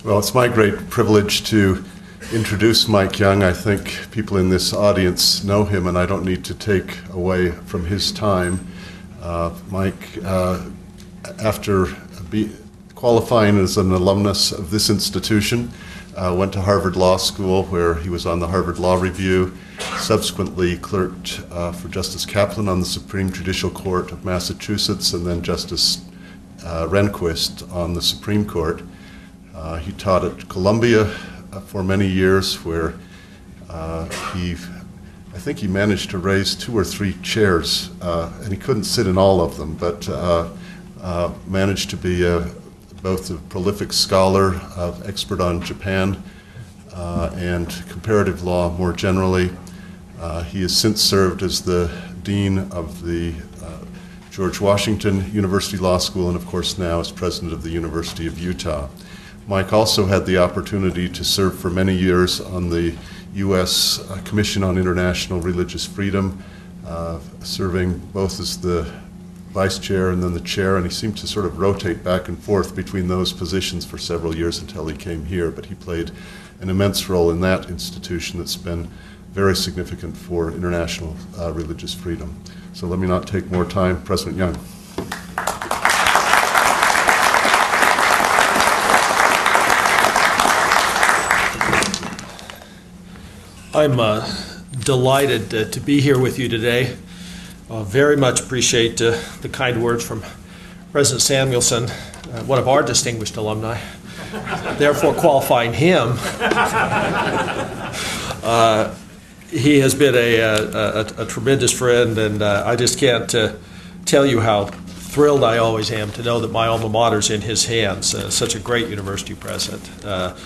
Well, it's my great privilege to introduce Mike Young. I think people in this audience know him, and I don't need to take away from his time. Mike, after qualifying as an alumnus of this institution, went to Harvard Law School, where he was on the Harvard Law Review, subsequently clerked for Justice Kaplan on the Supreme Judicial Court of Massachusetts, and then Justice Rehnquist on the Supreme Court. He taught at Columbia for many years, where I think he managed to raise 2 or 3 chairs, and he couldn't sit in all of them, but managed to be both a prolific scholar, expert on Japan, and comparative law more generally. He has since served as the Dean of the George Washington University Law School, and of course now as President of the University of Utah. Mike also had the opportunity to serve for many years on the U.S. Commission on International Religious Freedom, serving both as the vice chair and then the chair, and he seemed to sort of rotate back and forth between those positions for several years until he came here, but he played an immense role in that institution that's been very significant for international religious freedom. So let me not take more time. President Young. I'm delighted to be here with you today. Very much appreciate the kind words from President Samuelson, one of our distinguished alumni, therefore qualifying him. He has been a tremendous friend, and I just can't tell you how thrilled I always am to know that my alma mater's in his hands, such a great university president.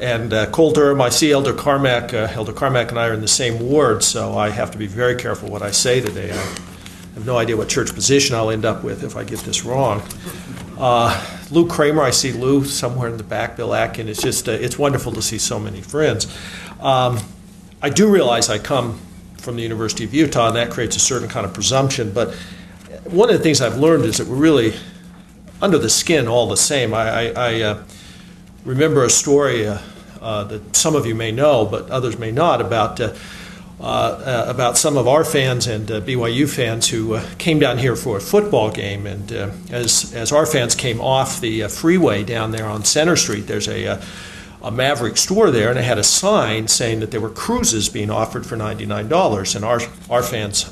And Cole Durham, I see Elder Carmack and I are in the same ward, so I have to be very careful what I say today. I have no idea what church position I'll end up with if I get this wrong. Lou Kramer, I see Lou somewhere in the back, Bill Atkin. It's just, it's wonderful to see so many friends. I do realize I come from the University of Utah, and that creates a certain kind of presumption, but one of the things I've learned is that we're really under the skin all the same. I remember a story that some of you may know, but others may not, about some of our fans and BYU fans who came down here for a football game. And as our fans came off the freeway down there on Center Street, there's a Maverick store there, and it had a sign saying that there were cruises being offered for $99. And our fans,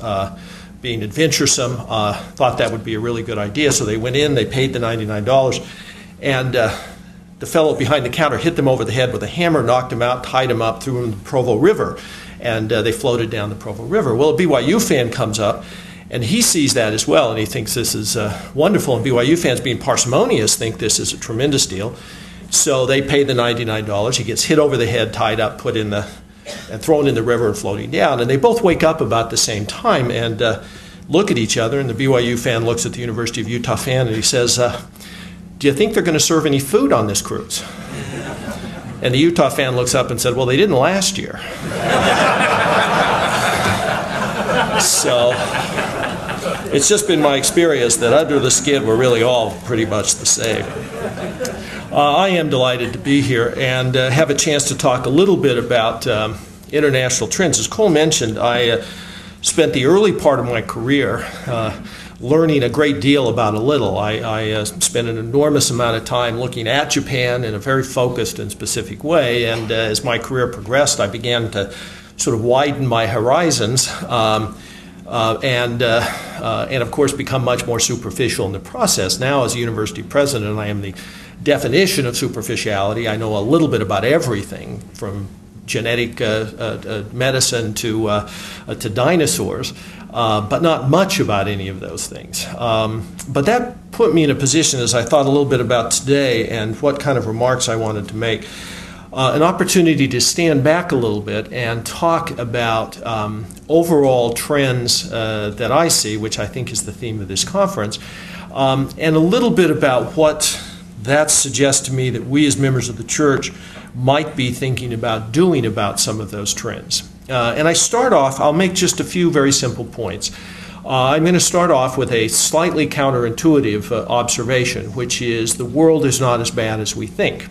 being adventuresome, thought that would be a really good idea. So they went in, they paid the $99, and the fellow behind the counter hit them over the head with a hammer, knocked them out, tied them up, threw them in the Provo River, and they floated down the Provo River. Well, a BYU fan comes up, and he sees that as well, and he thinks this is wonderful, and BYU fans, being parsimonious, think this is a tremendous deal. So they pay the $99. He gets hit over the head, tied up, put in and thrown in the river and floating down, and they both wake up about the same time and look at each other, and the BYU fan looks at the University of Utah fan, and he says, "Do you think they're going to serve any food on this cruise?" And the Utah fan looks up and said, "Well, they didn't last year." So it's just been my experience that under the skin we're really all pretty much the same. I am delighted to be here and have a chance to talk a little bit about international trends. As Cole mentioned, I spent the early part of my career learning a great deal about a little. I spent an enormous amount of time looking at Japan in a very focused and specific way, and as my career progressed, I began to sort of widen my horizons and of course become much more superficial in the process. Now, as a university president, I am the definition of superficiality. I know a little bit about everything from genetic medicine to dinosaurs, but not much about any of those things. But that put me in a position, as I thought a little bit about today and what kind of remarks I wanted to make, an opportunity to stand back a little bit and talk about overall trends that I see, which I think is the theme of this conference, and a little bit about what that suggests to me that we as members of the church might be thinking about doing about some of those trends. And I start off, I'll make just a few very simple points. I'm going to start off with a slightly counterintuitive observation, which is the world is not as bad as we think.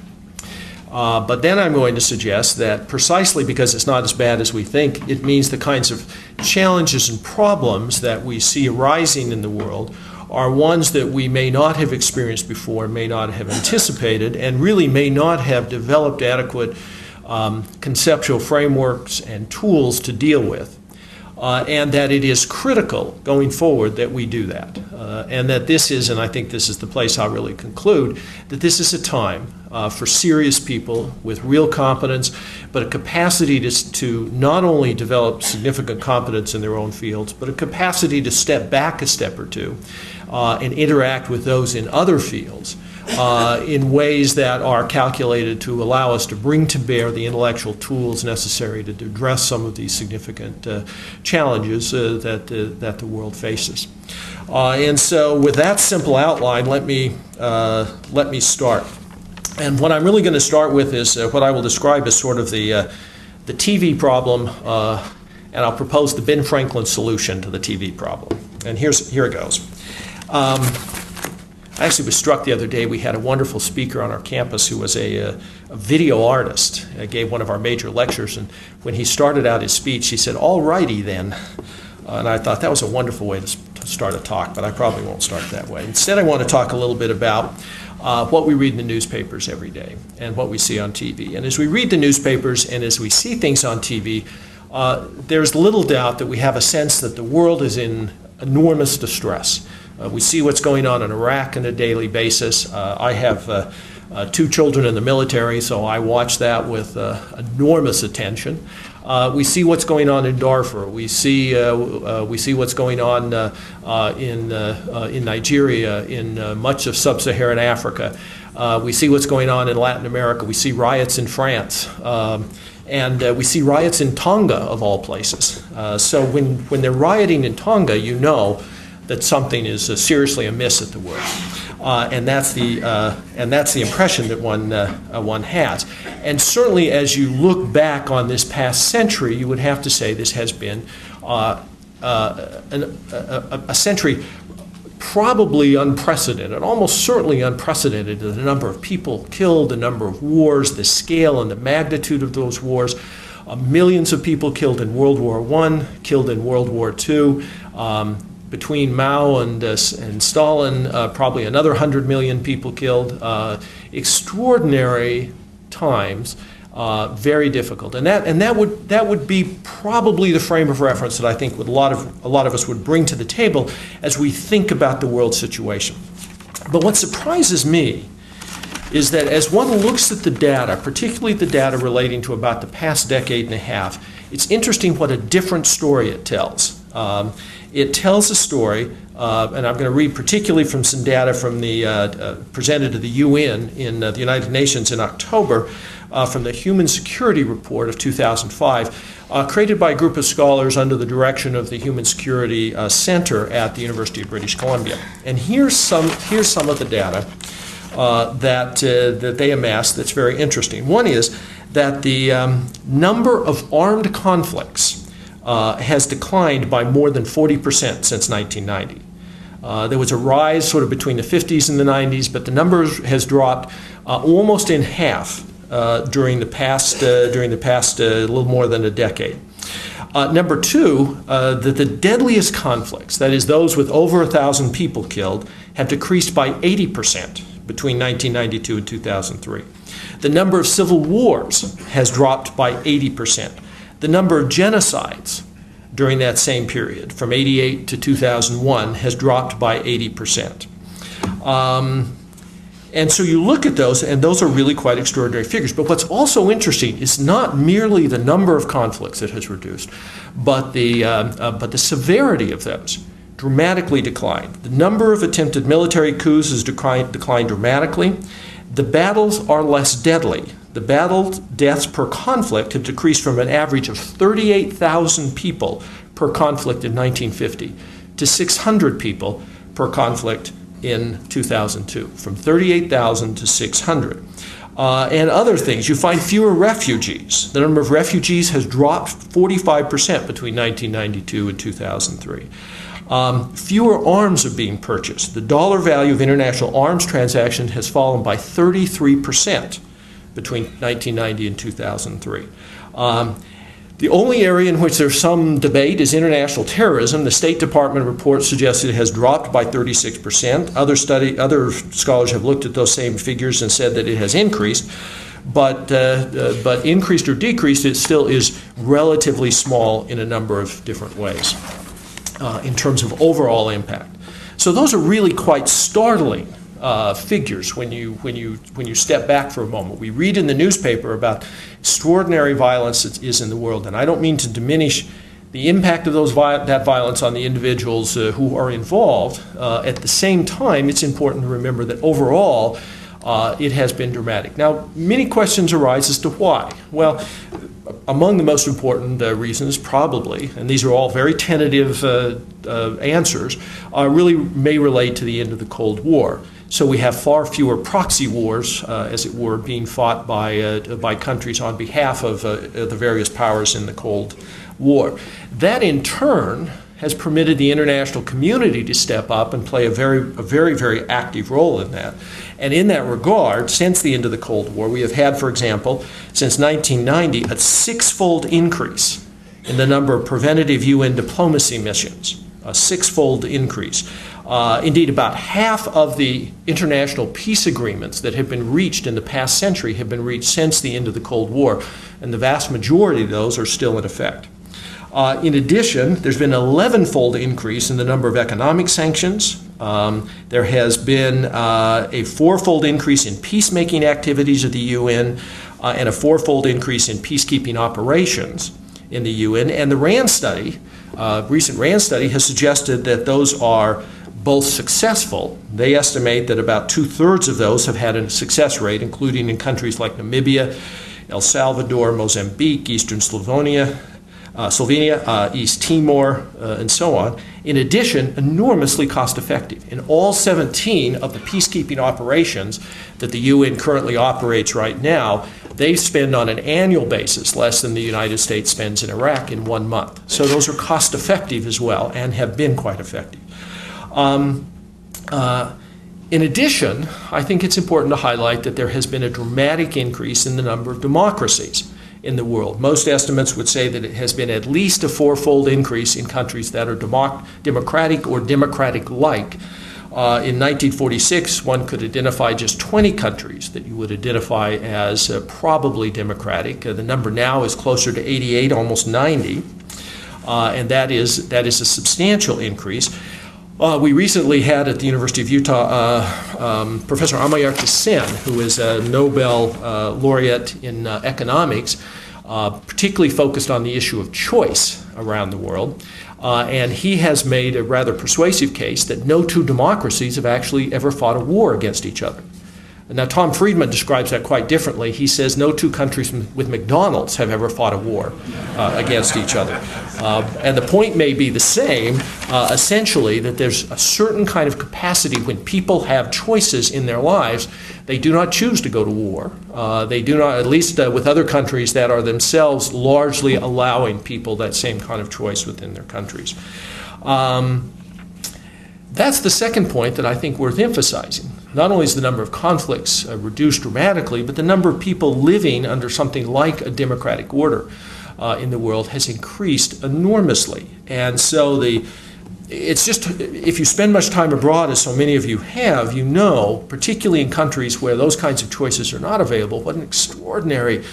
But then I'm going to suggest that precisely because it's not as bad as we think, it means the kinds of challenges and problems that we see arising in the world are ones that we may not have experienced before, may not have anticipated, and really may not have developed adequate conceptual frameworks and tools to deal with. And that it is critical going forward that we do that. And that this is, and I think this is the place I'll really conclude, that this is a time for serious people with real competence, but a capacity to not only develop significant competence in their own fields, but a capacity to step back a step or two and interact with those in other fields in ways that are calculated to allow us to bring to bear the intellectual tools necessary to address some of these significant challenges that the world faces. And so with that simple outline, let me start. And what I'm really going to start with is what I will describe as sort of the TV problem, and I'll propose the Ben Franklin solution to the TV problem. And here it goes. I actually was struck the other day. We had a wonderful speaker on our campus who was a video artist. Gave one of our major lectures, and when he started out his speech, he said, "All righty then." And I thought that was a wonderful way to start a talk, but I probably won't start that way. Instead, I want to talk a little bit about what we read in the newspapers every day and what we see on TV. And as we read the newspapers and as we see things on TV, there's little doubt that we have a sense that the world is in enormous distress. We see what's going on in Iraq on a daily basis. I have 2 children in the military, so I watch that with enormous attention. We see what's going on in Darfur. We see what's going on in Nigeria, in much of sub-Saharan Africa. We see what's going on in Latin America. We see riots in France. And we see riots in Tonga, of all places. So when they're rioting in Tonga, you know that something is seriously amiss at the work, and that's the impression that one has. And certainly, as you look back on this past century, you would have to say this has been a century probably unprecedented, almost certainly unprecedented. The number of people killed, the number of wars, the scale and the magnitude of those wars. Millions of people killed in World War I, killed in World War II. Between Mao and Stalin, probably another 100 million people killed. Extraordinary times, very difficult, and that would be probably the frame of reference that I think a lot of us would bring to the table as we think about the world situation. But what surprises me is that as one looks at the data, particularly the data relating to about the past decade and a half, it's interesting what a different story it tells. It tells a story, and I'm going to read particularly from some data from the presented to the UN in the United Nations in October from the Human Security Report of 2005, created by a group of scholars under the direction of the Human Security Center at the University of British Columbia. And here's some of the data that they amassed that's very interesting. One is that the number of armed conflicts has declined by more than 40% since 1990. There was a rise sort of between the 50s and the 90s, but the number has dropped almost in half during the past little more than a decade. Number 2, that the deadliest conflicts, that is those with over 1,000 people killed, have decreased by 80% between 1992 and 2003. The number of civil wars has dropped by 80%. The number of genocides during that same period, from 88 to 2001, has dropped by 80%. And so you look at those, and those are really quite extraordinary figures. But what's also interesting is not merely the number of conflicts that has reduced, but the severity of those dramatically declined. The number of attempted military coups has declined dramatically. The battles are less deadly. The battle deaths per conflict have decreased from an average of 38,000 people per conflict in 1950 to 600 people per conflict in 2002, from 38,000 to 600. And other things, you find fewer refugees. The number of refugees has dropped 45% between 1992 and 2003. Fewer arms are being purchased. The dollar value of international arms transactions has fallen by 33% between 1990 and 2003. The only area in which there's some debate is international terrorism. The State Department report suggests it has dropped by 36%. Other scholars have looked at those same figures and said that it has increased. But increased or decreased, it still is relatively small in a number of different ways in terms of overall impact. So those are really quite startling figures when you step back for a moment. We read in the newspaper about extraordinary violence that is in the world, and I don't mean to diminish the impact of that violence on the individuals who are involved. At the same time, it's important to remember that overall it has been dramatic. Now, many questions arise as to why. Well, among the most important reasons, probably, and these are all very tentative answers, really may relate to the end of the Cold War. So we have far fewer proxy wars, as it were, being fought by countries on behalf of the various powers in the Cold War. That, in turn, has permitted the international community to step up and play a very active role in that. And in that regard, since the end of the Cold War, we have had, for example, since 1990, a six-fold increase in the number of preventative UN diplomacy missions, a six-fold increase. Indeed, about half of the international peace agreements that have been reached in the past century have been reached since the end of the Cold War, and the vast majority of those are still in effect. In addition, there's been an 11-fold increase in the number of economic sanctions. There has been a four-fold increase in peacemaking activities of the UN and a four-fold increase in peacekeeping operations in the UN. And the RAND study, recent RAND study, has suggested that those are both successful. They estimate that about two-thirds of those have had a success rate, including in countries like Namibia, El Salvador, Mozambique, Eastern Slovenia, East Timor, and so on. In addition, enormously cost-effective. In all 17 of the peacekeeping operations that the UN currently operates right now, they spend on an annual basis less than the United States spends in Iraq in 1 month. So those are cost-effective as well and have been quite effective. In addition, I think it's important to highlight that there has been a dramatic increase in the number of democracies in the world. Most estimates would say that it has been at least a four-fold increase in countries that are democratic or democratic-like. In 1946, one could identify just 20 countries that you would identify as probably democratic. The number now is closer to 88, almost 90, and that is a substantial increase. We recently had at the University of Utah Professor Amartya Sen, who is a Nobel laureate in economics, particularly focused on the issue of choice around the world. And he has made a rather persuasive case that no two democracies have actually ever fought a war against each other. Now, Tom Friedman describes that quite differently. He says no two countries with McDonald's have ever fought a war against each other. And the point may be the same, essentially, that there's a certain kind of capacity when people have choices in their lives. They do not choose to go to war. They do not, at least with other countries that are themselves largely allowing people that same kind of choice within their countries. That's the second point that I think worth emphasizing. Not only is the number of conflicts reduced dramatically, but the number of people living under something like a democratic order in the world has increased enormously. And so it's just, if you spend much time abroad, as so many of you have, you know, particularly in countries where those kinds of choices are not available, what an extraordinary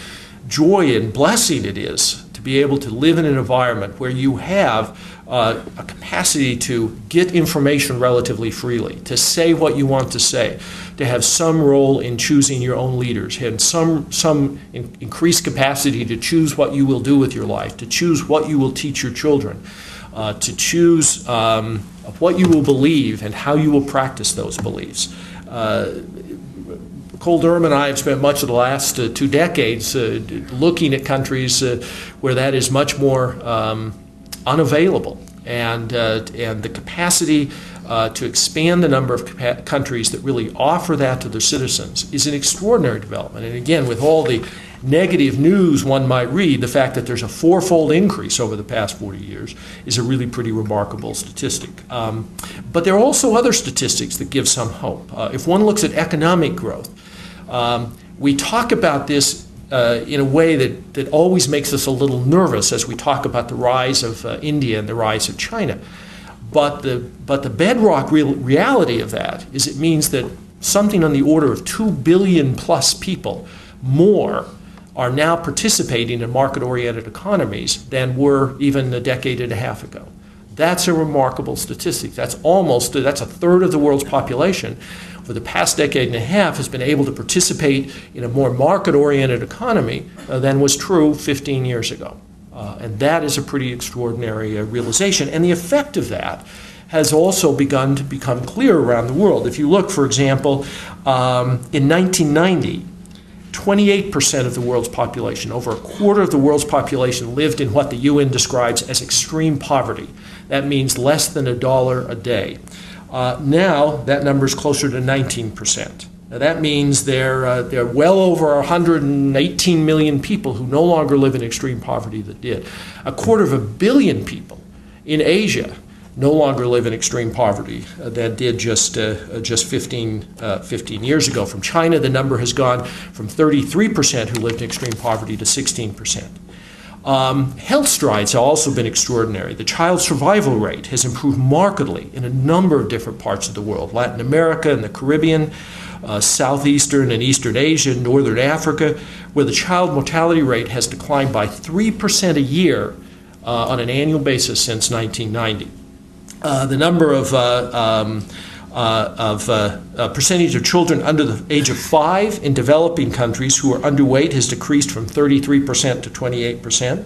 joy and blessing it is to be able to live in an environment where you have a capacity to get information relatively freely, to say what you want to say, to have some role in choosing your own leaders, have some increased capacity to choose what you will do with your life, to choose what you will teach your children, to choose what you will believe and how you will practice those beliefs. Cole Durham and I have spent much of the last 2 decades looking at countries where that is much more unavailable, and the capacity to expand the number of countries that really offer that to their citizens is an extraordinary development. And again, with all the negative news one might read, the fact that there's a four-fold increase over the past 40 years is a really pretty remarkable statistic. But there are also other statistics that give some hope. If one looks at economic growth, we talk about this in a way that always makes us a little nervous as we talk about the rise of India and the rise of China. But the bedrock reality of that is it means that something on the order of 2 billion plus people more are now participating in market-oriented economies than were even a decade and a half ago. That's a remarkable statistic. That's a third of the world's population for the past decade and a half has been able to participate in a more market-oriented economy than was true 15 years ago. And that is a pretty extraordinary realization. And the effect of that has also begun to become clear around the world. If you look, for example, in 1990, 28% of the world's population, over a quarter of the world's population, lived in what the UN describes as extreme poverty. That means less than $1 a day. Now, that number is closer to 19%. Now, that means there are well over 118 million people who no longer live in extreme poverty that did. 250 million people in Asia no longer live in extreme poverty that did just 15 years ago. From China, the number has gone from 33% who lived in extreme poverty to 16%. Health strides have also been extraordinary. The child survival rate has improved markedly in a number of different parts of the world. Latin America and the Caribbean, Southeastern and Eastern Asia, Northern Africa, where the child mortality rate has declined by 3% a year on an annual basis since 1990. The number of percentage of children under the age of 5 in developing countries who are underweight has decreased from 33% to 28%.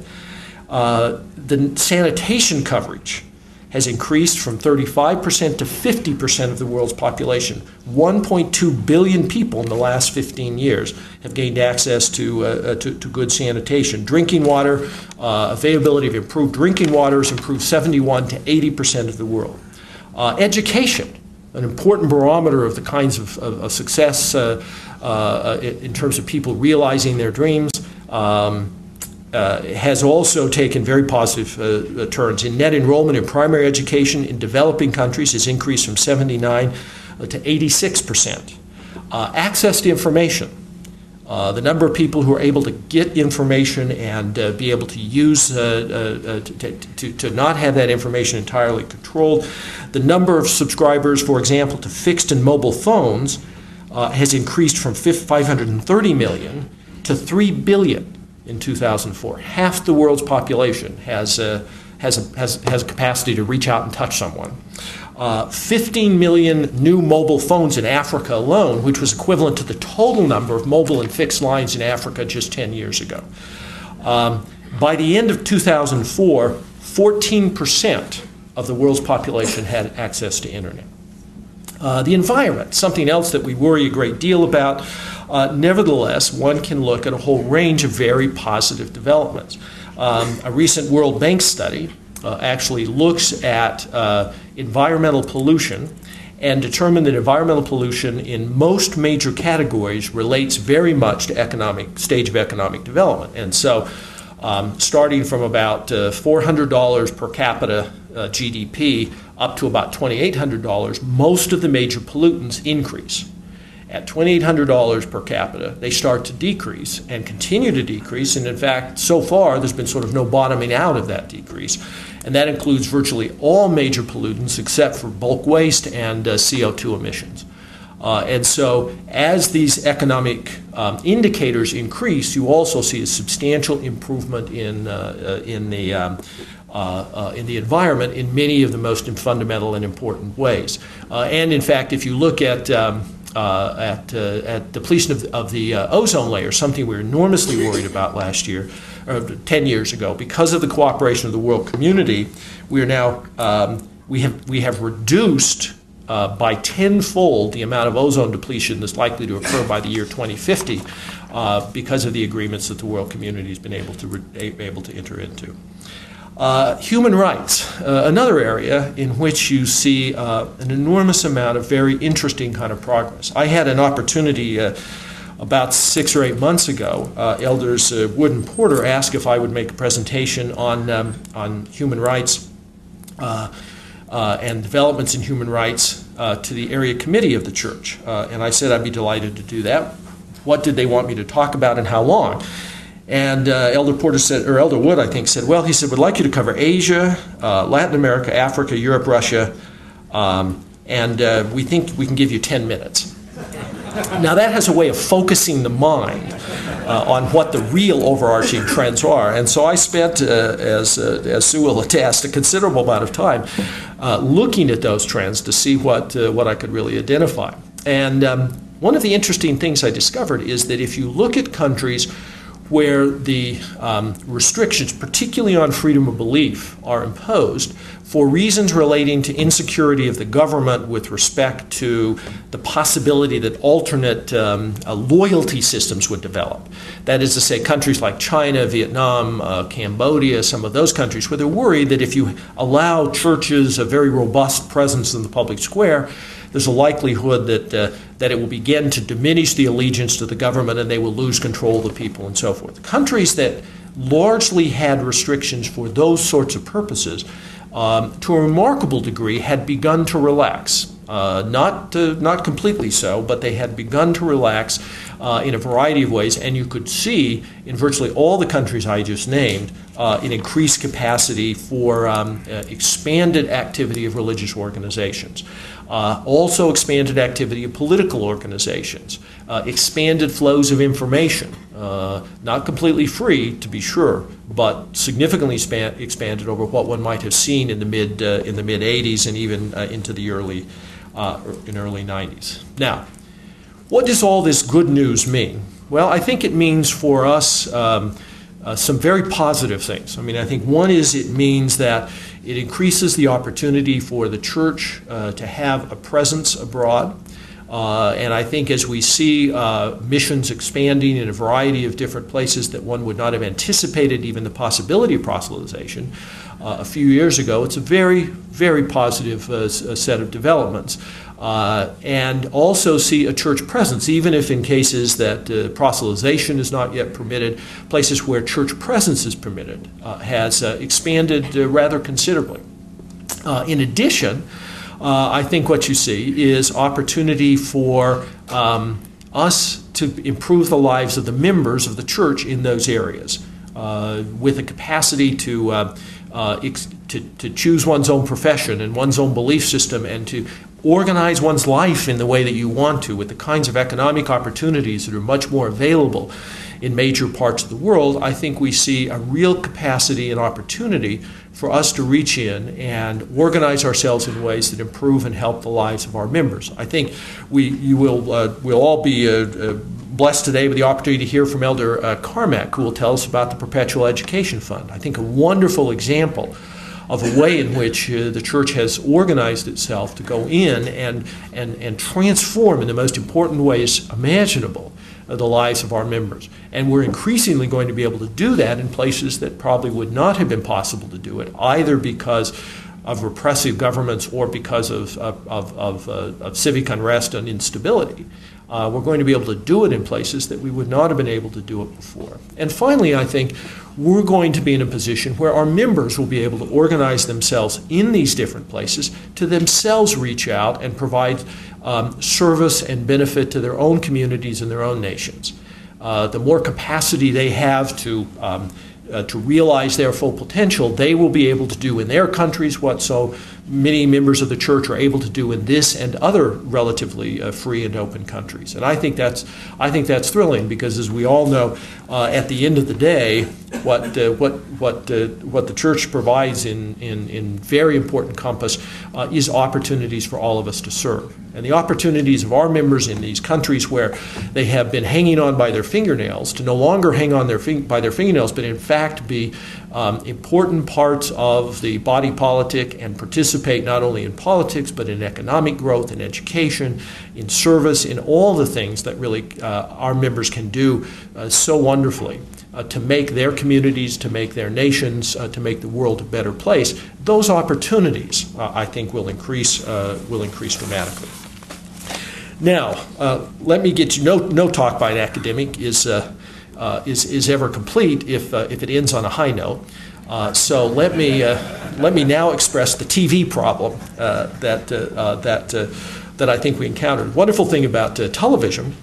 The sanitation coverage has increased from 35% to 50% of the world's population. 1.2 billion people in the last 15 years have gained access to good sanitation. Drinking water, availability of improved drinking water has improved 71 to 80% of the world. Education, an important barometer of the kinds of success in terms of people realizing their dreams, has also taken very positive turns. In net enrollment in primary education in developing countries has increased from 79 to 86%. Access to information. The number of people who are able to get information and be able to use, to not have that information entirely controlled. The number of subscribers, for example, to fixed and mobile phones has increased from 530 million to 3 billion in 2004. Half the world's population has a capacity to reach out and touch someone. 15 million new mobile phones in Africa alone, which was equivalent to the total number of mobile and fixed lines in Africa just 10 years ago. By the end of 2004, 14% of the world's population had access to internet. The environment, something else that we worry a great deal about. Nevertheless, one can look at a whole range of very positive developments. A recent World Bank study actually looks at environmental pollution and determined that environmental pollution in most major categories relates very much to stage of economic development. And so starting from about $400 per capita GDP up to about $2,800, most of the major pollutants increase. At $2,800 per capita, they start to decrease and continue to decrease. And in fact, so far, there's been sort of no bottoming out of that decrease. And that includes virtually all major pollutants except for bulk waste and CO2 emissions. And so as these economic indicators increase, you also see a substantial improvement in the environment in many of the most fundamental and important ways. And in fact, if you look at depletion of the ozone layer, something we were enormously worried about last year, 10 years ago, because of the cooperation of the world community, we are now we have reduced by tenfold the amount of ozone depletion that's likely to occur by the year 2050 because of the agreements that the world community has been able to enter into. Human rights, another area in which you see an enormous amount of very interesting kind of progress. I had an opportunity about 6 or 8 months ago. Elders Wood and Porter asked if I would make a presentation on human rights and developments in human rights to the area committee of the church. And I said I'd be delighted to do that. what did they want me to talk about and how long? And Elder Porter said, or Elder Wood, I think, said, well, he said, we'd like you to cover Asia, Latin America, Africa, Europe, Russia, and we think we can give you 10 minutes. Now, that has a way of focusing the mind on what the real overarching trends are. And so I spent, as Sue will attest, a considerable amount of time looking at those trends to see what I could really identify. And one of the interesting things I discovered is that if you look at countries where the restrictions, particularly on freedom of belief, are imposed for reasons relating to insecurity of the government with respect to the possibility that alternate loyalty systems would develop. That is to say, countries like China, Vietnam, Cambodia, some of those countries, where they're worried that if you allow churches a very robust presence in the public square, there's a likelihood that it will begin to diminish the allegiance to the government and they will lose control of the people and so forth. Countries that largely had restrictions for those sorts of purposes, to a remarkable degree, had begun to relax. Not completely so, but they had begun to relax in a variety of ways, and you could see in virtually all the countries I just named an increased capacity for expanded activity of religious organizations. Also expanded activity of political organizations, expanded flows of information, not completely free, to be sure, but significantly expanded over what one might have seen in the mid 80s and even into the early 90s. Now, what does all this good news mean? Well, I think it means for us some very positive things. I mean, I think one is it means that it increases the opportunity for the church to have a presence abroad. And I think as we see missions expanding in a variety of different places that one would not have anticipated even the possibility of proselytization a few years ago, it's a very, very positive set of developments. And also see a church presence, even if in cases that proselytization is not yet permitted, places where church presence is permitted has expanded rather considerably. In addition, I think what you see is opportunity for us to improve the lives of the members of the church in those areas, with a capacity to choose one's own profession and one's own belief system and to organize one's life in the way that you want to, with the kinds of economic opportunities that are much more available in major parts of the world. I think we see a real capacity and opportunity for us to reach in and organize ourselves in ways that improve and help the lives of our members. I think we'll all be blessed today with the opportunity to hear from Elder Carmack, who will tell us about the Perpetual Education Fund. I think a wonderful example of a way in which the church has organized itself to go in and transform in the most important ways imaginable the lives of our members. And we're increasingly going to be able to do that in places that probably would not have been possible to do it, either because of repressive governments or because of civic unrest and instability. We're going to be able to do it in places that we would not have been able to do it before. And finally, I think we're going to be in a position where our members will be able to organize themselves in these different places to themselves reach out and provide service and benefit to their own communities and their own nations. The more capacity they have to realize their full potential, they will be able to do in their countries what so many members of the church are able to do in this and other relatively free and open countries. And I think that's thrilling, because as we all know, at the end of the day, what the church provides in very important compass is opportunities for all of us to serve. And the opportunities of our members in these countries where they have been hanging on by their fingernails to no longer hang on by their fingernails, but in fact be important parts of the body politic and participate not only in politics but in economic growth, in education, in service, in all the things that really our members can do so wonderfully to make their communities, to make their nations, to make the world a better place. Those opportunities, I think, will increase dramatically. Now, let me get you. No talk by an academic is ever complete if it ends on a high note. So let me now express the TV problem that I think we encountered. Wonderful thing about television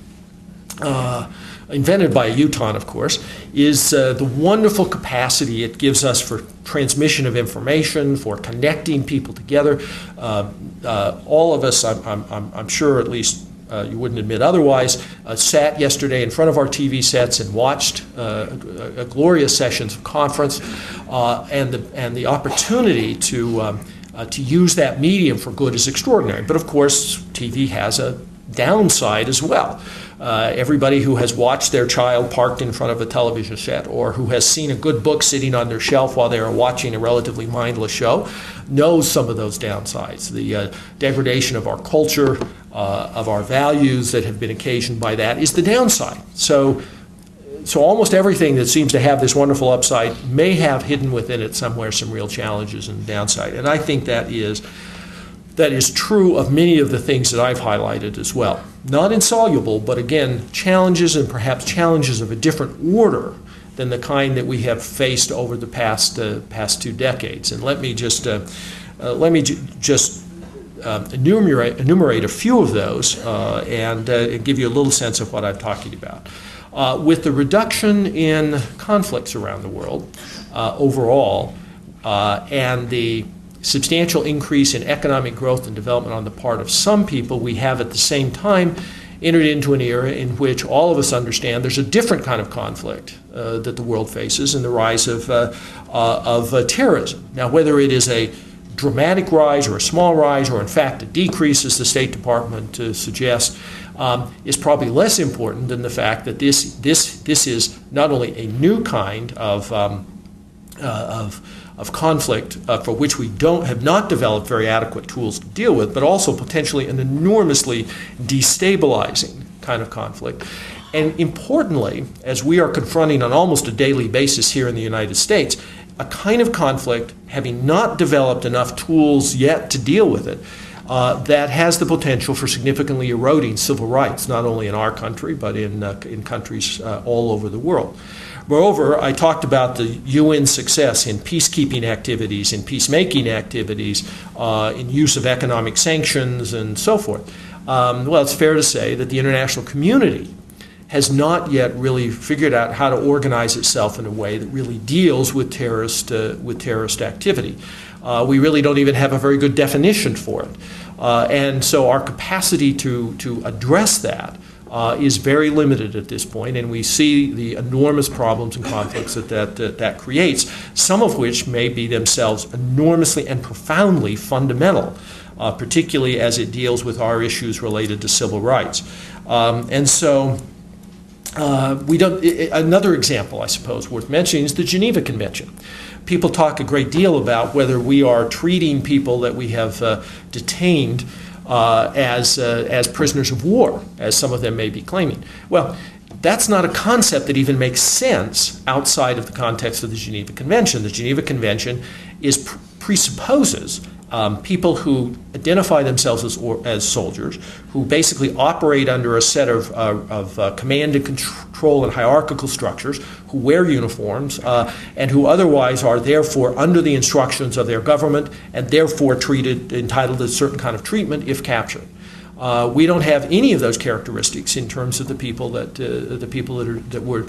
invented by a Utah, of course, is the wonderful capacity it gives us for transmission of information, for connecting people together. All of us, I'm sure, at least you wouldn't admit otherwise, sat yesterday in front of our TV sets and watched a glorious sessions of conference, and the opportunity to use that medium for good is extraordinary. But of course, TV has a downside as well. Everybody who has watched their child parked in front of a television set, or who has seen a good book sitting on their shelf while they are watching a relatively mindless show, knows some of those downsides. The degradation of our culture, of our values that have been occasioned by that is the downside. So almost everything that seems to have this wonderful upside may have hidden within it somewhere some real challenges and downside. And I think that is true of many of the things that I've highlighted as well. Not insoluble, but again, challenges, and perhaps challenges of a different order than the kind that we have faced over the past 2 decades. And let me just enumerate a few of those and give you a little sense of what I'm talking about. With the reduction in conflicts around the world overall, and the substantial increase in economic growth and development on the part of some people, we have at the same time entered into an era in which all of us understand there's a different kind of conflict that the world faces, in the rise of terrorism. Now, whether it is a dramatic rise or a small rise, or in fact a decrease, as the State Department suggests, is probably less important than the fact that this is not only a new kind of conflict for which we have not developed very adequate tools to deal with, but also potentially an enormously destabilizing kind of conflict. And importantly, as we are confronting on almost a daily basis here in the United States, a kind of conflict, having not developed enough tools yet to deal with it, that has the potential for significantly eroding civil rights, not only in our country, but in countries all over the world. Moreover, I talked about the UN success in peacekeeping activities, in peacemaking activities, in use of economic sanctions, and so forth. Well, it's fair to say that the international community has not yet really figured out how to organize itself in a way that really deals with terrorist activity. We really don't even have a very good definition for it. And so our capacity to address that is very limited at this point, and we see the enormous problems and conflicts that creates, some of which may be themselves enormously and profoundly fundamental, particularly as it deals with our issues related to civil rights. And so another example, I suppose, worth mentioning is the Geneva Convention. People talk a great deal about whether we are treating people that we have detained as prisoners of war, as some of them may be claiming. Well, that's not a concept that even makes sense outside of the context of the Geneva Convention. The Geneva Convention presupposes people who identify themselves as soldiers, who basically operate under a set of command and control and hierarchical structures, who wear uniforms, and who otherwise are therefore under the instructions of their government and therefore entitled to a certain kind of treatment if captured. We don't have any of those characteristics in terms of the people that we're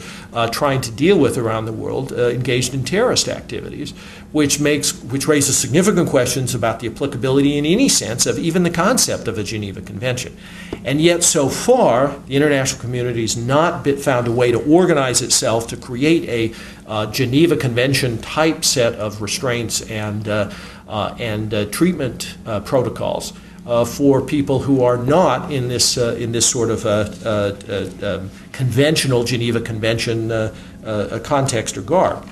trying to deal with around the world engaged in terrorist activities, which raises significant questions about the applicability in any sense of even the concept of a Geneva Convention. And yet, so far, the international community has not found a way to organize itself to create a Geneva Convention type set of restraints and treatment protocols for people who are not in this sort of conventional Geneva Convention context or garb.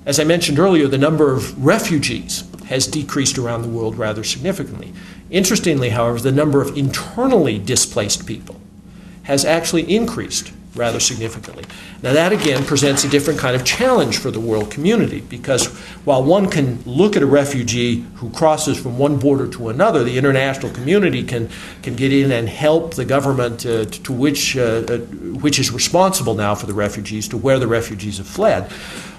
As I mentioned earlier, the number of refugees has decreased around the world rather significantly. Interestingly, however, the number of internally displaced people has actually increased rather significantly. Now that again presents a different kind of challenge for the world community, because while one can look at a refugee who crosses from one border to another, the international community can get in and help the government which is responsible now for the refugees, to where the refugees have fled.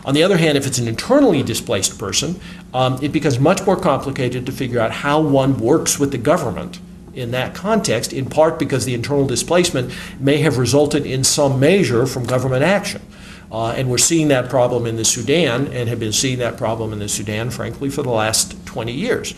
On the other hand, if it's an internally displaced person, it becomes much more complicated to figure out how one works with the government in that context, in part because the internal displacement may have resulted in some measure from government action. And we're seeing that problem in the Sudan, and have been seeing that problem in the Sudan, frankly, for the last 20 years.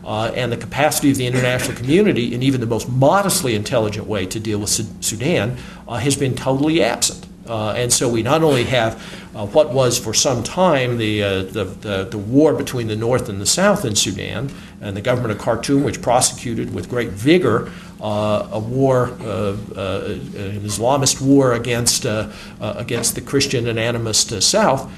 And the capacity of the international community, in even the most modestly intelligent way to deal with Sudan, has been totally absent. And so we not only have what was for some time the war between the North and the South in Sudan, and the government of Khartoum, which prosecuted with great vigor a war, an Islamist war against the Christian and animist South.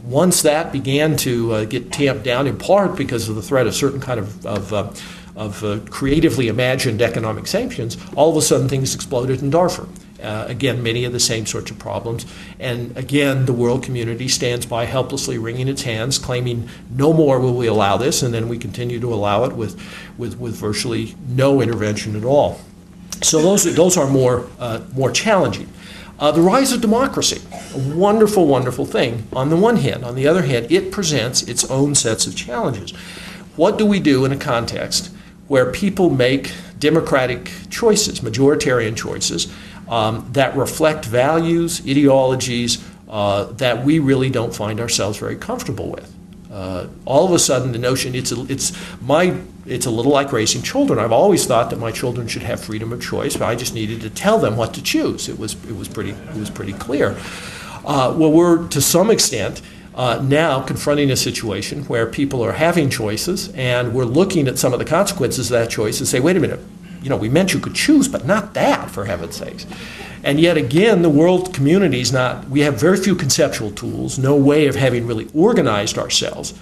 Once that began to get tamped down, in part because of the threat of certain kind of creatively imagined economic sanctions, all of a sudden things exploded in Darfur. Again, many of the same sorts of problems. And again, the world community stands by helplessly wringing its hands, claiming no more will we allow this, and then we continue to allow it with virtually no intervention at all. So those are more challenging. The rise of democracy, a wonderful, wonderful thing on the one hand. On the other hand, it presents its own sets of challenges. What do we do in a context where people make democratic choices, majoritarian choices, that reflect values, ideologies that we really don't find ourselves very comfortable with? All of a sudden, the notion it's a little like raising children. I've always thought that my children should have freedom of choice, but I just needed to tell them what to choose. It was pretty clear. Well, we're to some extent now confronting a situation where people are having choices, and we're looking at some of the consequences of that choice and say, wait a minute, we meant you could choose, but not that, for heaven's sakes. And yet again, the world community is not, we have very few conceptual tools, no way of having really organized ourselves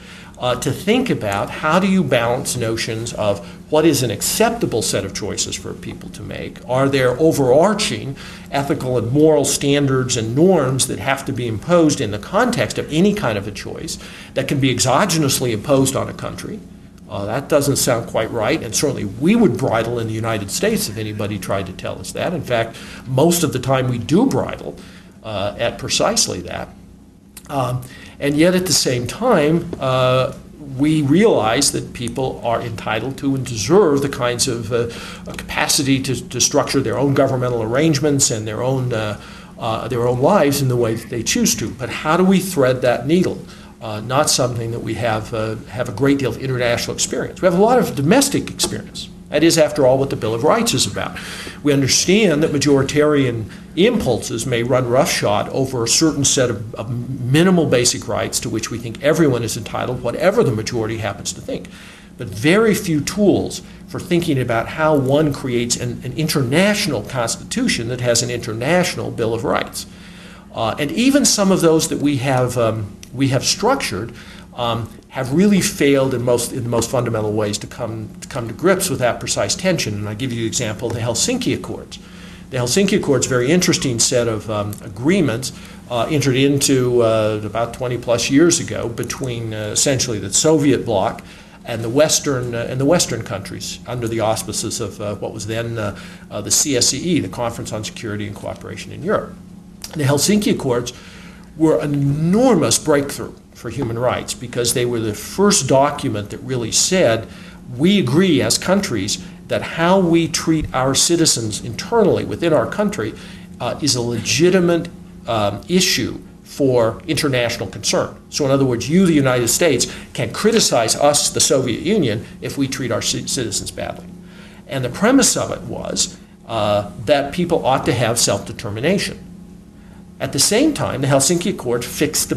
to think about how do you balance notions of what is an acceptable set of choices for people to make? Are there overarching ethical and moral standards and norms that have to be imposed in the context of any kind of a choice that can be exogenously imposed on a country? That doesn't sound quite right, and certainly we would bridle in the United States if anybody tried to tell us that. In fact, most of the time we do bridle at precisely that. And yet at the same time, we realize that people are entitled to and deserve the kinds of capacity to structure their own governmental arrangements and their own lives in the way that they choose to. But how do we thread that needle? Not something that we have a great deal of international experience. We have a lot of domestic experience. That is, after all, what the Bill of Rights is about. We understand that majoritarian impulses may run roughshod over a certain set of minimal basic rights to which we think everyone is entitled, whatever the majority happens to think. But very few tools for thinking about how one creates an international constitution that has an international Bill of Rights. And even some of those that we have structured have really failed in the most fundamental ways to come to grips with that precise tension. And I give you the example of the Helsinki Accords. The Helsinki Accords, very interesting set of agreements entered into about 20 plus years ago between essentially the Soviet bloc and the Western countries under the auspices of what was then the CSCE, the Conference on Security and Cooperation in Europe. The Helsinki Accords were an enormous breakthrough for human rights because they were the first document that really said we agree as countries that how we treat our citizens internally within our country is a legitimate issue for international concern. So in other words, you, the United States, can criticize us, the Soviet Union, if we treat our citizens badly. And the premise of it was that people ought to have self-determination. At the same time, the Helsinki Accord fixed the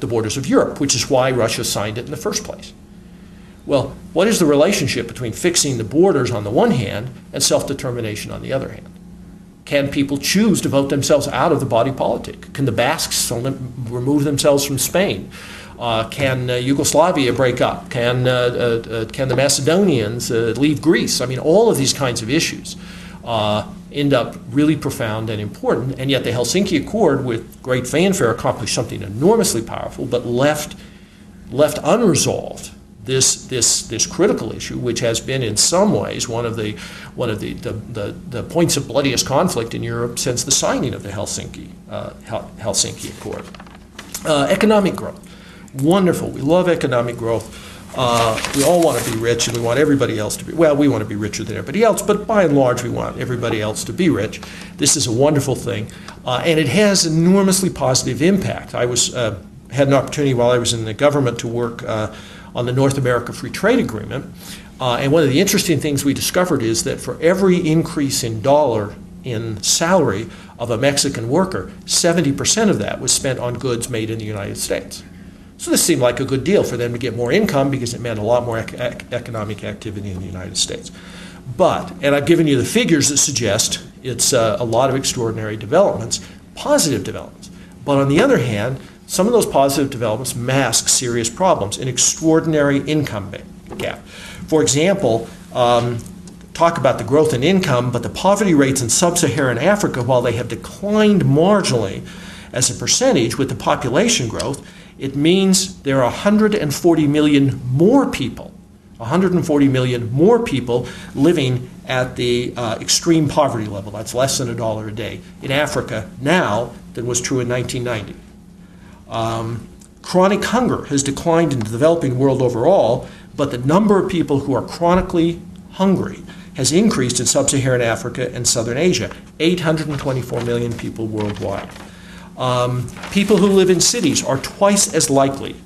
borders of Europe, which is why Russia signed it in the first place. Well, what is the relationship between fixing the borders on the one hand and self-determination on the other hand? Can people choose to vote themselves out of the body politic? Can the Basques remove themselves from Spain? Can Yugoslavia break up? Can the Macedonians leave Greece? I mean, all of these kinds of issues end up really profound and important, and yet the Helsinki Accord, with great fanfare, accomplished something enormously powerful, but left unresolved this critical issue, which has been in some ways one of the points of bloodiest conflict in Europe since the signing of the Helsinki Accord. Economic growth, wonderful. We love economic growth. We all want to be rich, and we want everybody else to be, well, we want to be richer than everybody else, but by and large, we want everybody else to be rich. This is a wonderful thing, and it has enormously positive impact. I had an opportunity while I was in the government to work on the North America Free Trade Agreement, and one of the interesting things we discovered is that for every increase in dollar in salary of a Mexican worker, 70% of that was spent on goods made in the United States. So this seemed like a good deal for them to get more income because it meant a lot more economic activity in the United States. But, and I've given you the figures that suggest it's a lot of extraordinary developments, positive developments. But on the other hand, some of those positive developments mask serious problems, an extraordinary income gap. For example, talk about the growth in income, but the poverty rates in sub-Saharan Africa, while they have declined marginally as a percentage with the population growth, it means there are 140 million more people, 140 million more people living at the extreme poverty level. That's less than $1 a day in Africa now than was true in 1990. Chronic hunger has declined in the developing world overall, but the number of people who are chronically hungry has increased in sub-Saharan Africa and Southern Asia, 824 million people worldwide. People who live in cities are twice as likely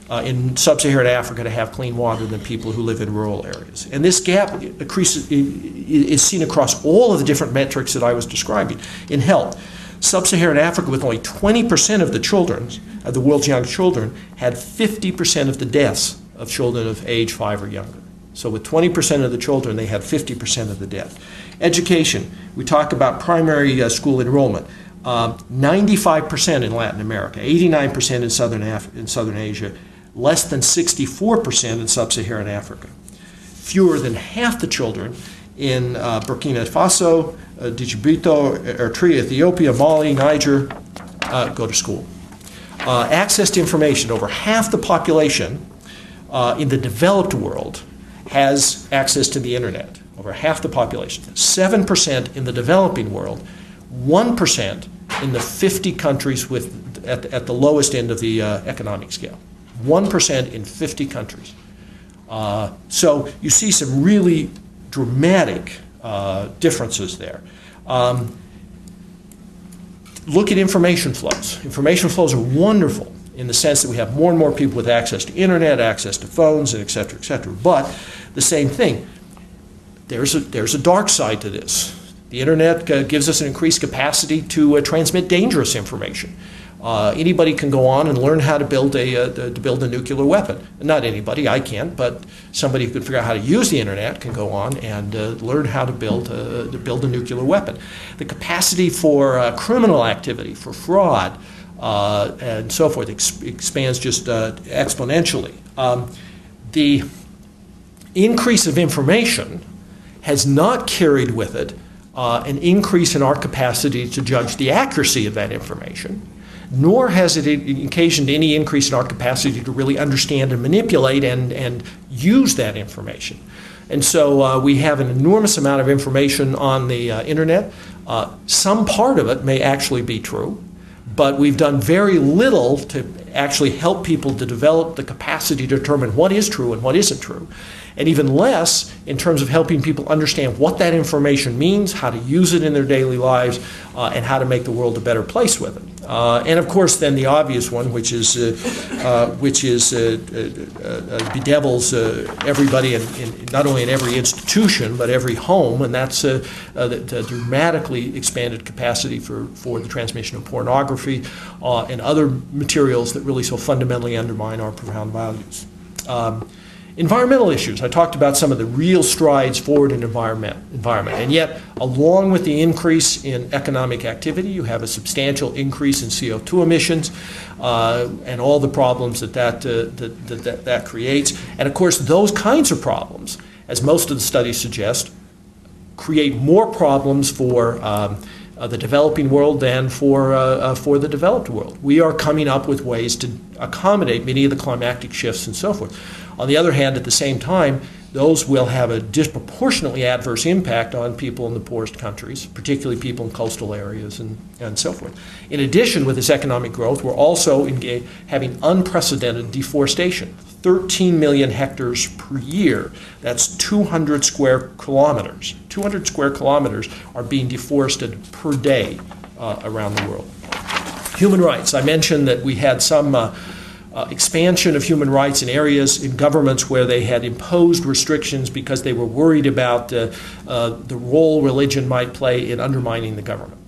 in sub-Saharan Africa to have clean water than people who live in rural areas. And this gap is seen across all of the different metrics that I was describing. In health, sub-Saharan Africa, with only 20% of the children, of the world's young children, had 50% of the deaths of children of age 5 or younger. So with 20% of the children, they had 50% of the death. Education, we talk about primary school enrollment. 95% in Latin America, 89% in Southern Asia, less than 64% in sub-Saharan Africa. Fewer than half the children in Burkina Faso, Djibouti, Eritrea, Ethiopia, Mali, Niger go to school. Access to information, over half the population in the developed world has access to the internet, over half the population. 7% in the developing world, 1% in the 50 countries at the lowest end of the economic scale. 1% in 50 countries. So you see some really dramatic differences there. Look at information flows. Information flows are wonderful in the sense that we have more and more people with access to internet, access to phones, and et cetera, et cetera. But the same thing, there's a dark side to this. The internet gives us an increased capacity to transmit dangerous information. Anybody can go on and learn how to build a nuclear weapon. Not anybody, I can't, but somebody who can figure out how to use the internet can go on and learn how to build a nuclear weapon. The capacity for criminal activity, for fraud, and so forth expands just exponentially. The increase of information has not carried with it an increase in our capacity to judge the accuracy of that information, nor has it occasioned any increase in our capacity to really understand and manipulate and use that information. And so we have an enormous amount of information on the internet. Some part of it may actually be true, but we've done very little to actually help people to develop the capacity to determine what is true and what isn't true, and even less in terms of helping people understand what that information means, how to use it in their daily lives, and how to make the world a better place with it. And of course, then the obvious one, which bedevils everybody, not only in every institution but every home, and that's the dramatically expanded capacity for the transmission of pornography and other materials that really so fundamentally undermine our profound values. Environmental issues. I talked about some of the real strides forward in environment, and yet along with the increase in economic activity, you have a substantial increase in CO2 emissions and all the problems that creates. And of course, those kinds of problems, as most of the studies suggest, create more problems for the developing world than for the developed world. We are coming up with ways to accommodate many of the climatic shifts and so forth. On the other hand, at the same time, those will have a disproportionately adverse impact on people in the poorest countries, particularly people in coastal areas and so forth. In addition, with this economic growth, we're also having unprecedented deforestation. 13 million hectares per year. That's 200 square kilometers. 200 square kilometers are being deforested per day around the world. Human rights. I mentioned that we had some expansion of human rights in areas in governments where they had imposed restrictions because they were worried about the role religion might play in undermining the government.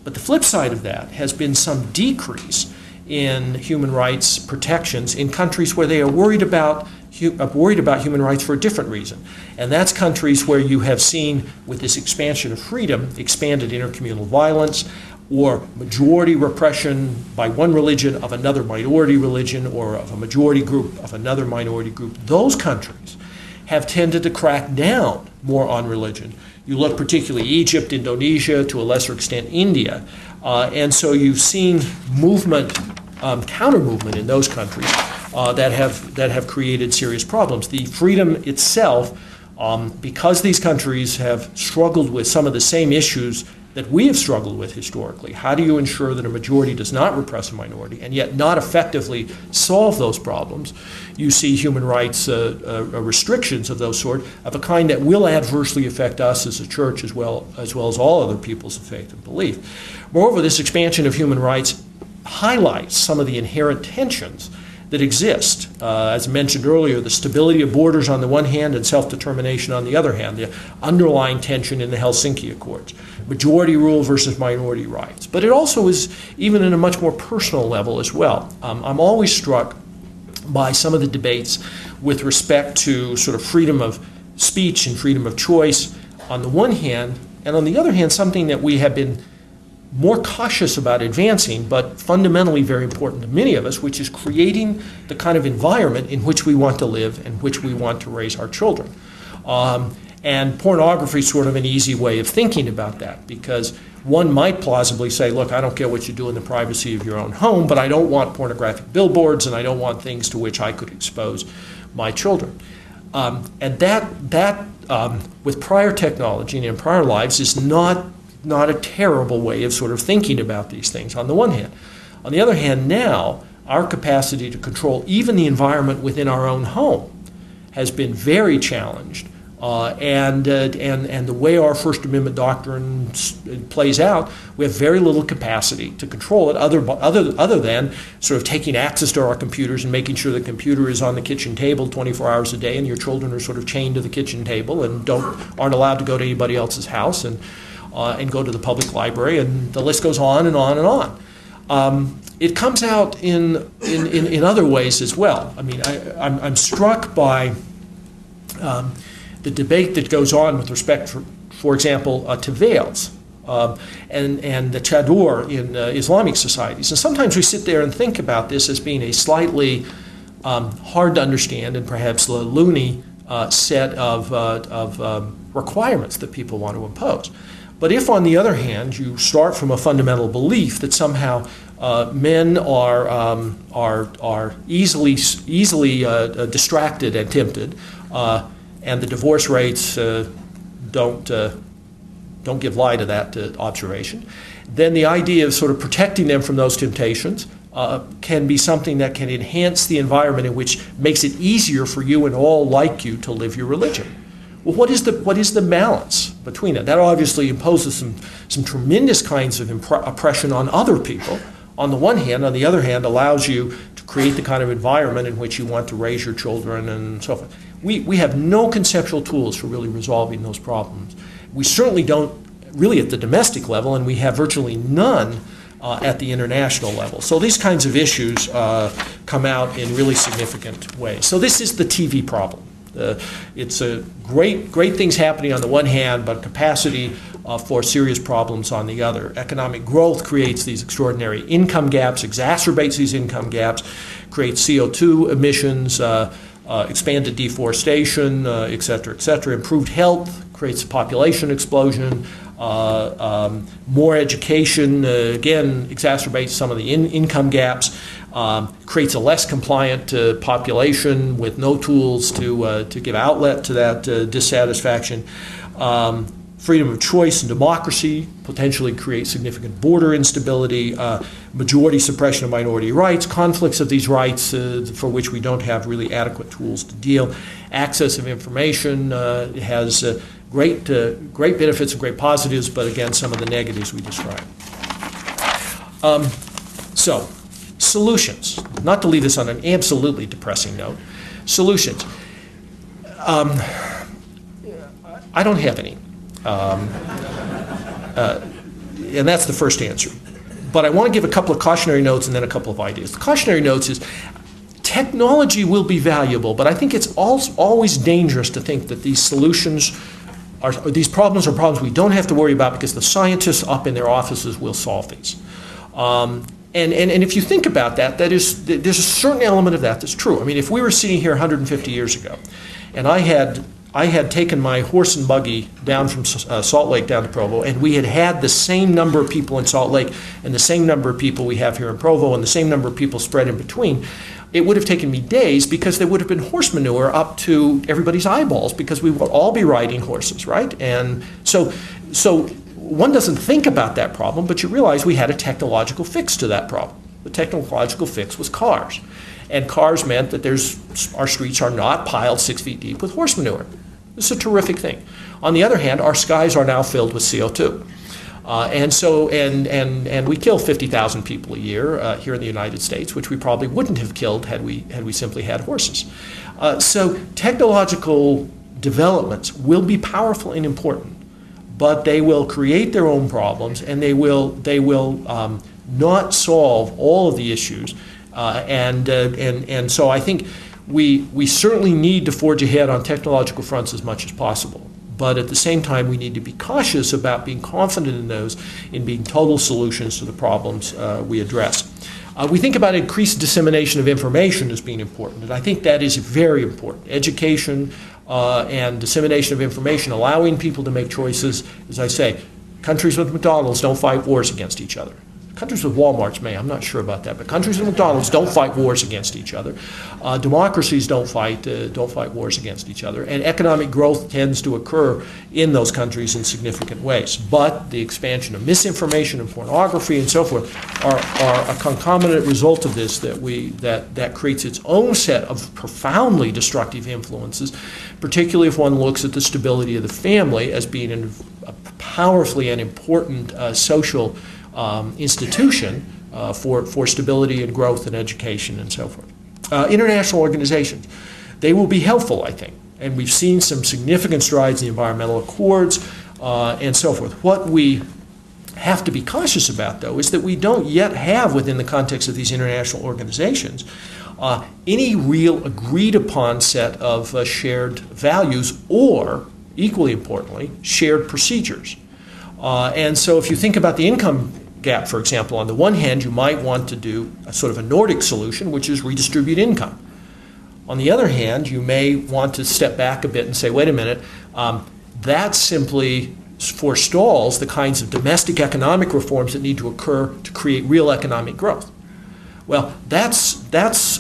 But the flip side of that has been some decrease in human rights protections in countries where they are worried about human rights for a different reason. And that's countries where you have seen, with this expansion of freedom, expanded intercommunal violence, or majority repression by one religion of another minority religion, or of a majority group of another minority group. Those countries have tended to crack down more on religion. You look particularly Egypt, Indonesia, to a lesser extent India, and so you've seen movement, counter-movement in those countries that have created serious problems. The freedom itself, because these countries have struggled with some of the same issues that we have struggled with historically. How do you ensure that a majority does not repress a minority and yet not effectively solve those problems? You see human rights restrictions of those sort, of a kind that will adversely affect us as a church as well as all other peoples of faith and belief. Moreover, this expansion of human rights highlights some of the inherent tensions that exist. As mentioned earlier, the stability of borders on the one hand and self-determination on the other hand, the underlying tension in the Helsinki Accords, majority rule versus minority rights. But it also is even in a much more personal level as well. I'm always struck by some of the debates with respect to sort of freedom of speech and freedom of choice on the one hand, and on the other hand, something that we have been more cautious about advancing, but fundamentally very important to many of us, which is creating the kind of environment in which we want to live and which we want to raise our children. And pornography is sort of an easy way of thinking about that, because one might plausibly say, look, I don't care what you do in the privacy of your own home, but I don't want pornographic billboards and I don't want things to which I could expose my children. And that with prior technology and in prior lives is not a terrible way of sort of thinking about these things on the one hand. On the other hand, now, our capacity to control even the environment within our own home has been very challenged. And the way our First Amendment doctrine plays out, we have very little capacity to control it other than sort of taking access to our computers and making sure the computer is on the kitchen table 24 hours a day and your children are sort of chained to the kitchen table and aren't allowed to go to anybody else's house and go to the public library, and the list goes on and on and on. It comes out in other ways as well. I mean, I'm struck by the debate that goes on with respect, for example, to veils and the chador in Islamic societies. And sometimes we sit there and think about this as being a slightly hard to understand and perhaps a loony set of requirements that people want to impose. But if, on the other hand, you start from a fundamental belief that somehow men are easily distracted and tempted, and the divorce rates don't give lie to that observation, then the idea of sort of protecting them from those temptations can be something that can enhance the environment in which makes it easier for you and all like you to live your religion. Well, what is the balance between it? That obviously imposes some tremendous kinds of oppression on other people. On the one hand, on the other hand, allows you to create the kind of environment in which you want to raise your children and so forth. We have no conceptual tools for really resolving those problems. We certainly don't really at the domestic level, and we have virtually none at the international level. So these kinds of issues come out in really significant ways. So this is the TV problem. It's a great things happening on the one hand, but capacity for serious problems on the other. Economic growth creates these extraordinary income gaps, exacerbates these income gaps, creates CO2 emissions, expanded deforestation, et cetera, improved health, creates a population explosion, more education, again, exacerbates some of the income gaps, creates a less compliant population with no tools to give outlet to that dissatisfaction. freedom of choice and democracy, potentially create significant border instability, majority suppression of minority rights, conflicts of these rights for which we don't have really adequate tools to deal. Access of information has great benefits and great positives, but again, some of the negatives we described. So, solutions. Not to leave this on an absolutely depressing note. Solutions. I don't have any. And that's the first answer. But I want to give a couple of cautionary notes and then a couple of ideas. The cautionary notes is technology will be valuable, but I think it's always dangerous to think that these solutions these problems are problems we don't have to worry about because the scientists up in their offices will solve these. And if you think about that, there's a certain element of that that's true. I mean, if we were sitting here 150 years ago, and I had taken my horse and buggy down from Salt Lake down to Provo, and we had the same number of people in Salt Lake and the same number of people we have here in Provo and the same number of people spread in between, it would have taken me days because there would have been horse manure up to everybody's eyeballs because we would all be riding horses, right? And so one doesn't think about that problem, but you realize we had a technological fix to that problem. The technological fix was cars. And cars meant that our streets are not piled 6 feet deep with horse manure. It's a terrific thing. On the other hand, our skies are now filled with CO2. And we kill 50,000 people a year here in the United States, which we probably wouldn't have killed had we simply had horses. So technological developments will be powerful and important, but they will create their own problems, and they will not solve all of the issues. And so I think we certainly need to forge ahead on technological fronts as much as possible. But at the same time, we need to be cautious about being confident in those, in being total solutions to the problems we address. We think about increased dissemination of information as being important, and I think that is very important. Education and dissemination of information, allowing people to make choices. As I say, countries with McDonald's don't fight wars against each other. Countries with Walmarts may, I'm not sure about that, but countries with McDonald's don't fight wars against each other. Democracies don't fight wars against each other, and economic growth tends to occur in those countries in significant ways. But the expansion of misinformation and pornography and so forth are a concomitant result of this that creates its own set of profoundly destructive influences, particularly if one looks at the stability of the family as being a powerfully and important social institution for stability and growth and education and so forth. International organizations, they will be helpful, I think, and we've seen some significant strides in the environmental accords and so forth. What we have to be cautious about, though, is that we don't yet have, within the context of these international organizations, any real agreed upon set of shared values or, equally importantly, shared procedures. And so if you think about the income gap, for example, on the one hand, you might want to do a sort of a Nordic solution, which is redistribute income. On the other hand, you may want to step back a bit and say, wait a minute, that simply forestalls the kinds of domestic economic reforms that need to occur to create real economic growth. Well, that's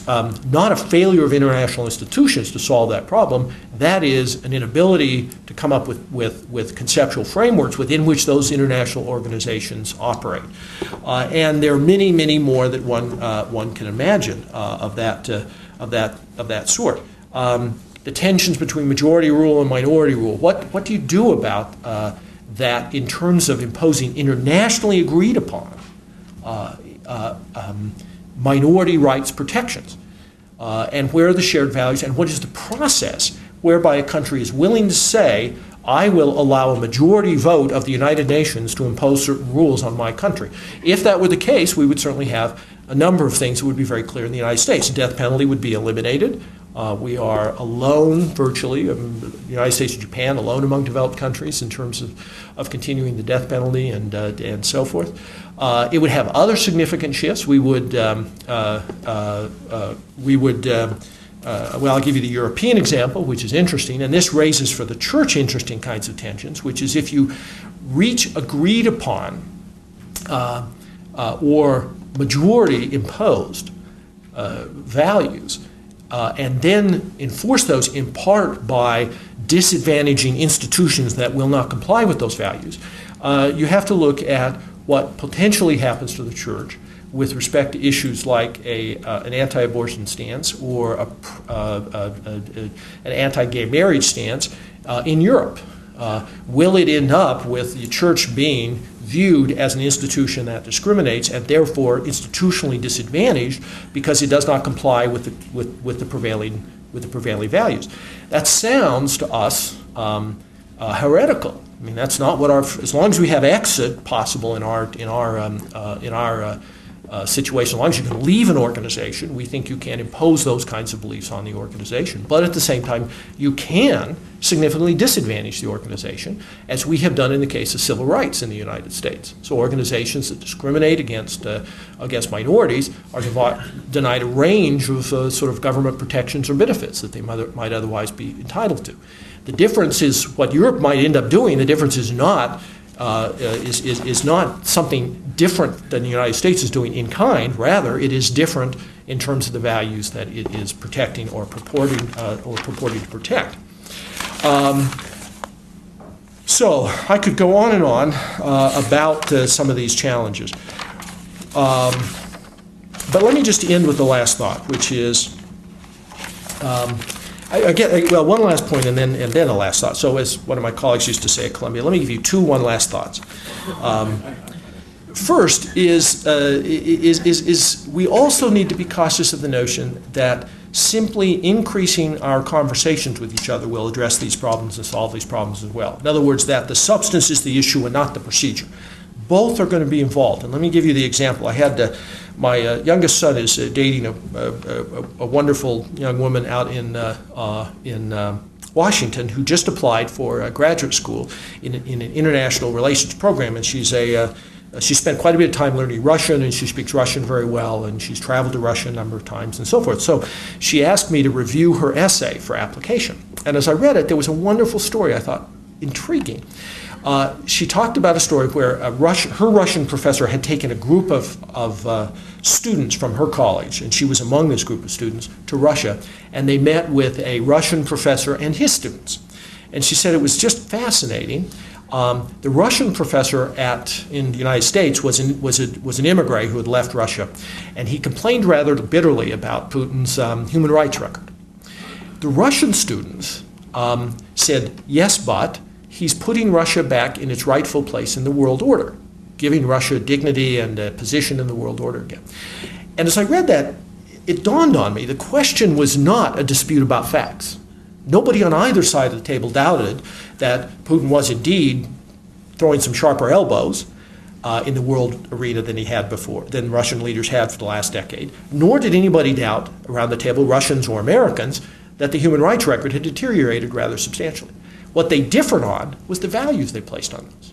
not a failure of international institutions to solve that problem. That is an inability to come up with conceptual frameworks within which those international organizations operate. And there are many, many more that one can imagine of that sort. The tensions between majority rule and minority rule. What do you do about that in terms of imposing internationally agreed upon minority rights protections, and where are the shared values, and what is the process whereby a country is willing to say, I will allow a majority vote of the United Nations to impose certain rules on my country. If that were the case, we would certainly have a number of things that would be very clear in the United States. The death penalty would be eliminated. We are alone, virtually, the United States and Japan, alone among developed countries in terms of continuing the death penalty and so forth. It would have other significant shifts. Well, I'll give you the European example, which is interesting, and this raises for the church interesting kinds of tensions, which is if you reach agreed upon or majority imposed values, and then enforce those in part by disadvantaging institutions that will not comply with those values, you have to look at what potentially happens to the church with respect to issues like an anti-abortion stance or an anti-gay marriage stance in Europe. Will it end up with the church being viewed as an institution that discriminates and therefore institutionally disadvantaged because it does not comply with the prevailing values? That sounds to us heretical. I mean, that's not what as long as we have exit possible in our situation, as long as you can leave an organization, we think you can impose those kinds of beliefs on the organization. But at the same time, you can significantly disadvantage the organization, as we have done in the case of civil rights in the United States. So organizations that discriminate against minorities are denied a range of sort of government protections or benefits that they might otherwise be entitled to. The difference is what Europe might end up doing. The difference is not something different than the United States is doing in kind. Rather, it is different in terms of the values that it is protecting or purporting to protect. So I could go on and on about some of these challenges. But let me just end with the last thought, which is, one last point and then a last thought. So as one of my colleagues used to say at Columbia, let me give you one last thoughts. First is we also need to be cautious of the notion that simply increasing our conversations with each other will address these problems and solve these problems as well. In other words, that the substance is the issue and not the procedure. Both are going to be involved. And let me give you the example. I had my youngest son is dating a wonderful young woman out in Washington who just applied for graduate school in an international relations program, and she spent quite a bit of time learning Russian, and she speaks Russian very well, and she's traveled to Russia a number of times and so forth. So she asked me to review her essay for application. And as I read it, there was a wonderful story I thought intriguing. She talked about a story where her Russian professor had taken a group of students from her college, and she was among this group of students, to Russia, and they met with a Russian professor and his students. And she said it was just fascinating. The Russian professor in the United States was an immigrant who had left Russia, and he complained rather bitterly about Putin's human rights record. The Russian students said, yes, but he's putting Russia back in its rightful place in the world order, giving Russia dignity and a position in the world order again. And as I read that, it dawned on me the question was not a dispute about facts. Nobody on either side of the table doubted that Putin was indeed throwing some sharper elbows in the world arena than Russian leaders had for the last decade. Nor did anybody doubt around the table, Russians or Americans, that the human rights record had deteriorated rather substantially. What they differed on was the values they placed on those.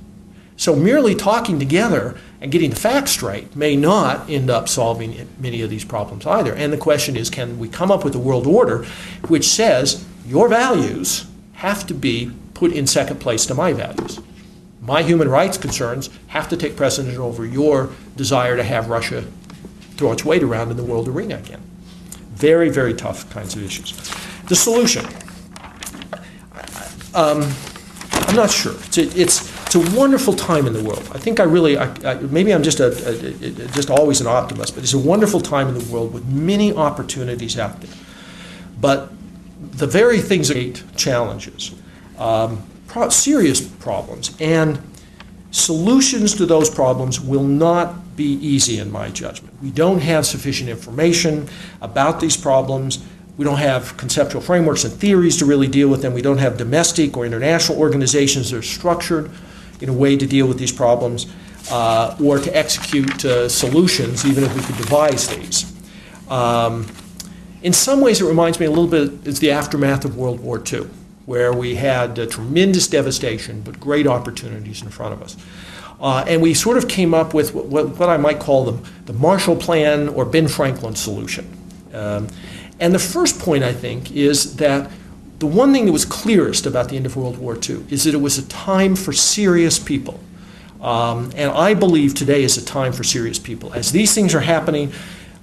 So merely talking together and getting the facts straight may not end up solving many of these problems either. And the question is, can we come up with a world order which says your values have to be put in second place to my values? My human rights concerns have to take precedence over your desire to have Russia throw its weight around in the world arena again. Very, very tough kinds of issues. The solution. I'm not sure. It's a wonderful time in the world. I think maybe I'm just always an optimist, but it's a wonderful time in the world with many opportunities out there. But the very things that create challenges, serious problems, and solutions to those problems will not be easy in my judgment. We don't have sufficient information about these problems. We don't have conceptual frameworks and theories to really deal with them. We don't have domestic or international organizations that are structured in a way to deal with these problems or to execute solutions, even if we could devise these. In some ways, it reminds me a little bit, it's the aftermath of World War II, where we had tremendous devastation but great opportunities in front of us. And we sort of came up with what I might call the Marshall Plan or Ben Franklin solution. And the first point, I think, is that the one thing that was clearest about the end of World War II is that it was a time for serious people. And I believe today is a time for serious people. As these things are happening,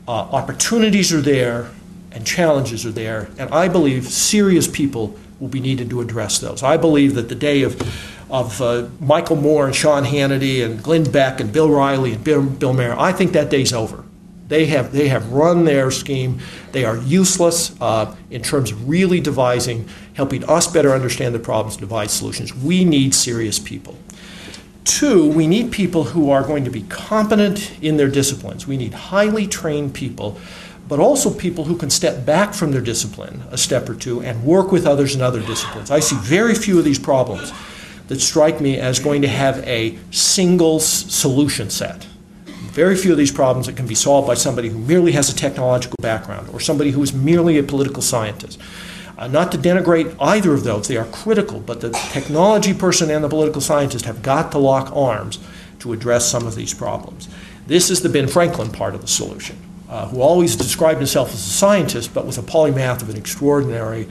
opportunities are there and challenges are there, and I believe serious people will be needed to address those. I believe that the day of Michael Moore and Sean Hannity and Glenn Beck and Bill Riley and Bill Maher, I think that day's over. They have run their scheme. They are useless in terms of really helping us better understand the problems, devise solutions. We need serious people. Two, we need people who are going to be competent in their disciplines. We need highly trained people, but also people who can step back from their discipline a step or two and work with others in other disciplines. I see very few of these problems that strike me as going to have a single solution set. Very few of these problems that can be solved by somebody who merely has a technological background or somebody who is merely a political scientist. Not to denigrate either of those, they are critical, but the technology person and the political scientist have got to lock arms to address some of these problems. This is the Ben Franklin part of the solution, who always described himself as a scientist, but with a polymath of an extraordinary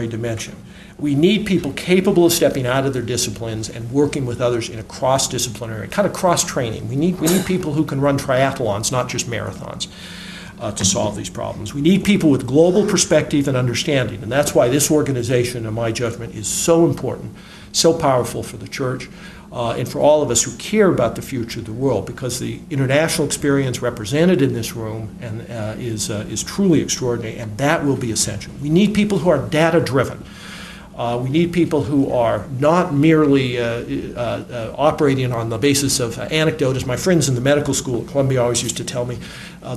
dimension. We need people capable of stepping out of their disciplines and working with others in a cross-disciplinary, kind of cross-training. We need people who can run triathlons, not just marathons, to solve these problems. We need people with global perspective and understanding, and that's why this organization, in my judgment, is so important, so powerful for the church, and for all of us who care about the future of the world, because the international experience represented in this room is truly extraordinary, and that will be essential. We need people who are data-driven. We need people who are not merely operating on the basis of anecdote. As my friends in the medical school at Columbia always used to tell me,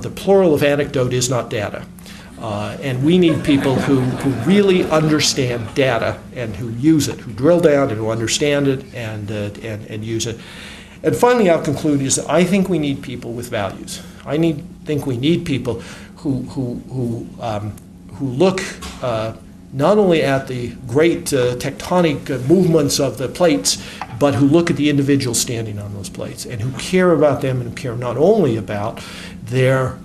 the plural of anecdote is not data. And we need people who really understand data and who use it, who drill down and who understand it and use it. And finally, I'll conclude is that I think we need people with values. I think we need people who look not only at the great tectonic movements of the plates, but who look at the individual standing on those plates and who care about them and care not only about their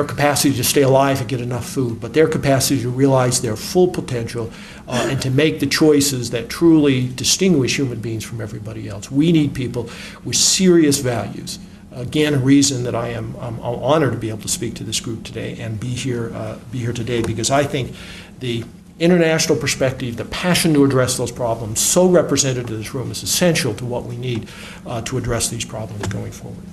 capacity to stay alive and get enough food, but their capacity to realize their full potential and to make the choices that truly distinguish human beings from everybody else. We need people with serious values. Again, a reason that I'm honored to be able to speak to this group today and be here today, because I think the international perspective, the passion to address those problems, so represented in this room, is essential to what we need to address these problems going forward.